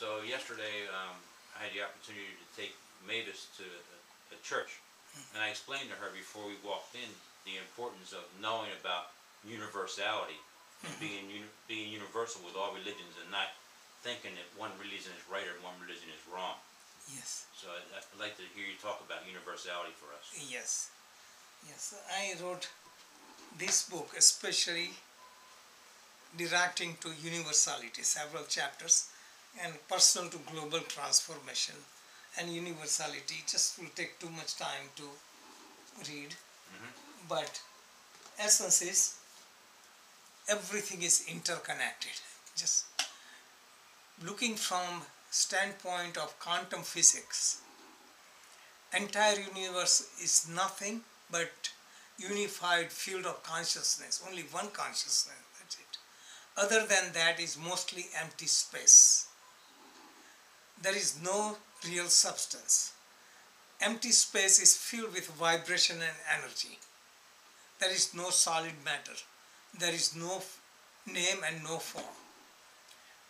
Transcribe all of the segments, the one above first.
So yesterday, I had the opportunity to take Mavis to a church, and I explained to her before we walked in the importance of knowing about universality and being universal with all religions, and not thinking that one religion is right or one religion is wrong. Yes. So I'd like to hear you talk about universality for us. Yes. Yes. I wrote this book especially directing to universality, several chapters, and personal to global transformation and universality. Just will take too much time to read, but essence is everything is interconnected. Just looking from standpoint of quantum physics, entire universe is nothing but unified field of consciousness, only one consciousness, that's it. Other than that is mostly empty space. There is no real substance. Empty space is filled with vibration and energy. There is no solid matter. There is no name and no form.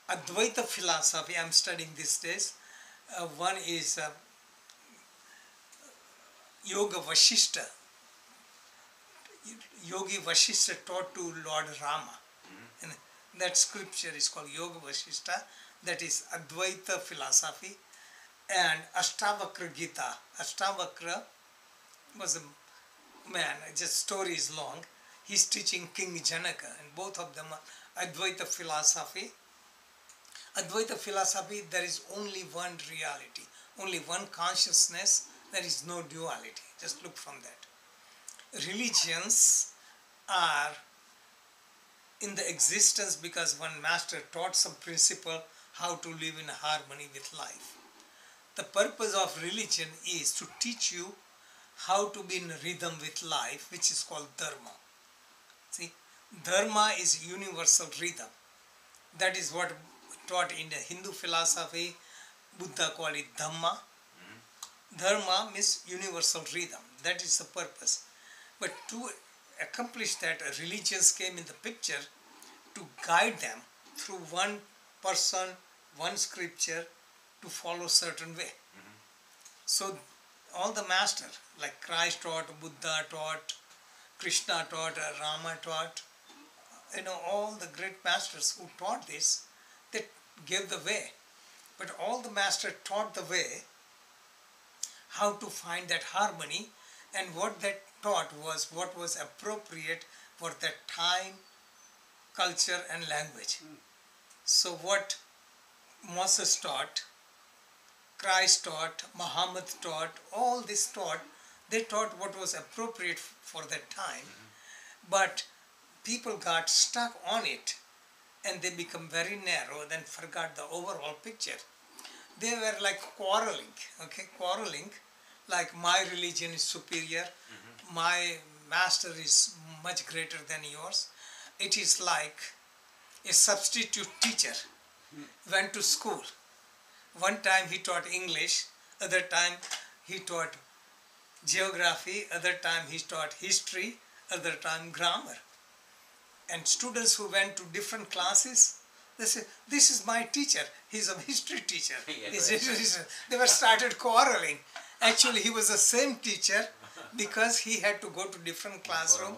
Advaita philosophy I am studying these days. One is Yoga Vasishta. Yogi Vasishta taught to Lord Rama. And that scripture is called Yoga Vasishta. That is Advaita philosophy. And Ashtavakra Gita. Ashtavakra was a man, just story is long. He's teaching King Janaka, and both of them are Advaita philosophy. Advaita philosophy, there is only one reality, only one consciousness, there is no duality. Just look from that. Religions are in the existence because one master taught some principle how to live in harmony with life. The purpose of religion is to teach you how to be in rhythm with life, which is called dharma. See, dharma is universal rhythm. That is what taught in the Hindu philosophy. Buddha called it Dhamma. Dharma means universal rhythm. That is the purpose. But to accomplish that, religions came in the picture to guide them through one person, one scripture, to follow certain way. So all the master, like Christ taught, Buddha taught, Krishna taught, Rama taught, all the great masters who taught this, they gave the way. But all the masters taught the way how to find that harmony, and what they taught was what was appropriate for that time, culture and language. So what Moses taught, Christ taught, Muhammad taught, all this taught, they taught what was appropriate for that time. But people got stuck on it and they become very narrow, then forgot the overall picture. They were like quarreling, like my religion is superior, my master is much greater than yours. It is like a substitute teacher went to school. One time he taught English, other time he taught geography, other time he taught history, other time grammar. And students who went to different classes, they said, this is my teacher, he's a history teacher. They were started quarreling. Actually, he was the same teacher because he had to go to different classroom,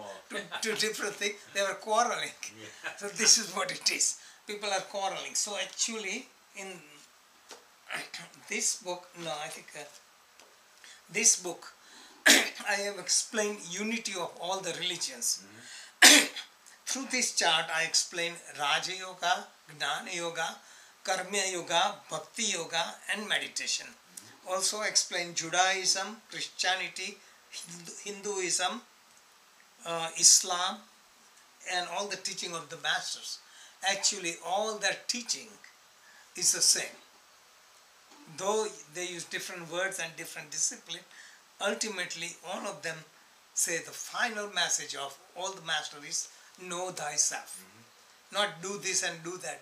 to different things. They were quarreling. So this is what it is. People are quarreling. So actually, in this book, this book, I have explained unity of all the religions. Through this chart, I explain Raja Yoga, Gnana Yoga, Karma Yoga, Bhakti Yoga, and meditation. Also explain Judaism, Christianity, Hinduism, Islam, and all the teaching of the masters. Actually, all their teaching is the same. Though they use different words and different discipline, ultimately all of them say the final message of all the masters is know thyself. Not do this and do that.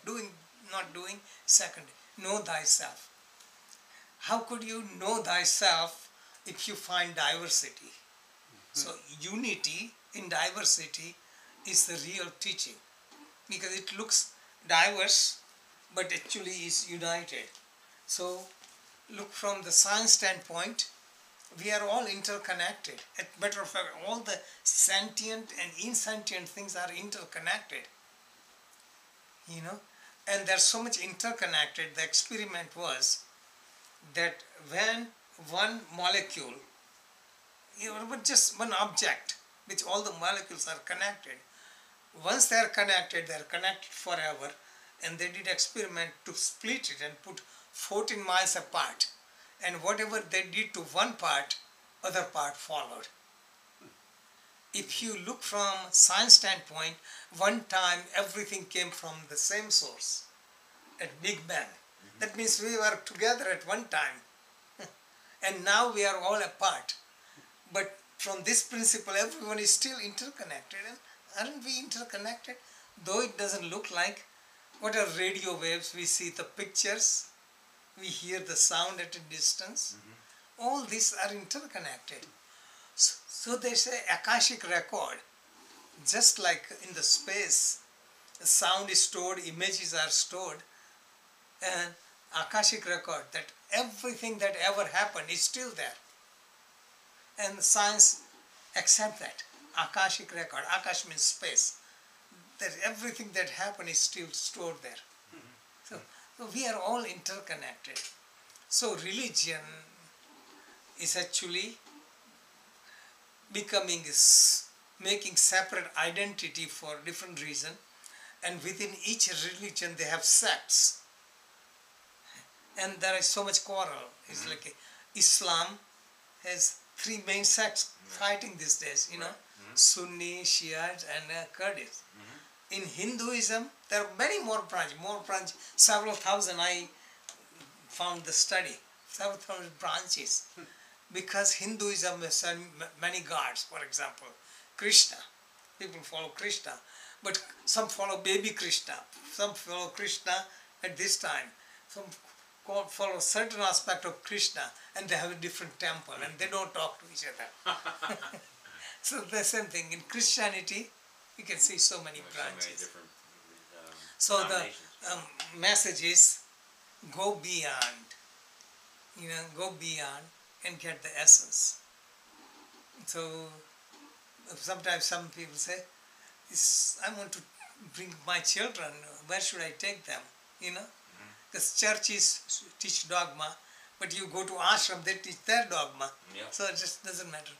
Not doing, second. Know thyself. How could you know thyself if you find diversity? So unity in diversity is the real teaching. Because it looks diverse, but actually is united. So look from the science standpoint, we are all interconnected. As a matter of fact, all the sentient and insentient things are interconnected. You know, and they're so much interconnected. The experiment was that when one molecule, but just one object, which all the molecules are connected, once they are connected forever, and they did experiment to split it and put 14 miles apart, and whatever they did to one part, other part followed. If you look from science standpoint, one time everything came from the same source, at Big Bang. That means we were together at one time, and now we are all apart. But from this principle, everyone is still interconnected. And aren't we interconnected? Though it doesn't look like. What are radio waves? We see the pictures, we hear the sound at a distance. All these are interconnected. So they say Akashic record, just like in the space, the sound is stored, images are stored, and Akashic record, that everything that ever happened is still there. And science accept that. Akashic record, Akash means space, that everything that happened is still stored there. So we are all interconnected. So religion is actually making separate identity for different reason, and within each religion they have sects, and there is so much quarrel. It's like Islam has 3 main sects fighting these days, you know, Sunni, Shiite, and Kurdish. In Hinduism, there are many more branches, several thousand. I found the study, several thousand branches. Because Hinduism has many gods, for example, Krishna. People follow Krishna, but some follow baby Krishna, some follow Krishna at this time, some follow certain aspect of Krishna, and they have a different temple, and they don't talk to each other. So the same thing, in Christianity, you can see so many branches. So the message is, go beyond, go beyond, and get the essence. So sometimes some people say, I want to bring my children, where should I take them? Because churches teach dogma, but you go to ashram, they teach their dogma. So it just doesn't matter.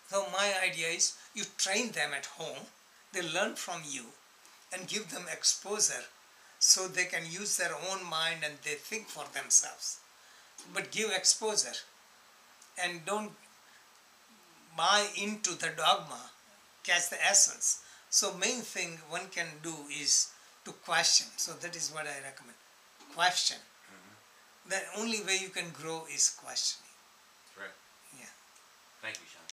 So my idea is, you train them at home, they learn from you, and give them exposure so they can use their own mind and they think for themselves. But give exposure. And don't buy into the dogma, catch the essence. So main thing one can do is to question. So that is what I recommend. Question. The only way you can grow is questioning. Right. Yeah. Thank you, Sean.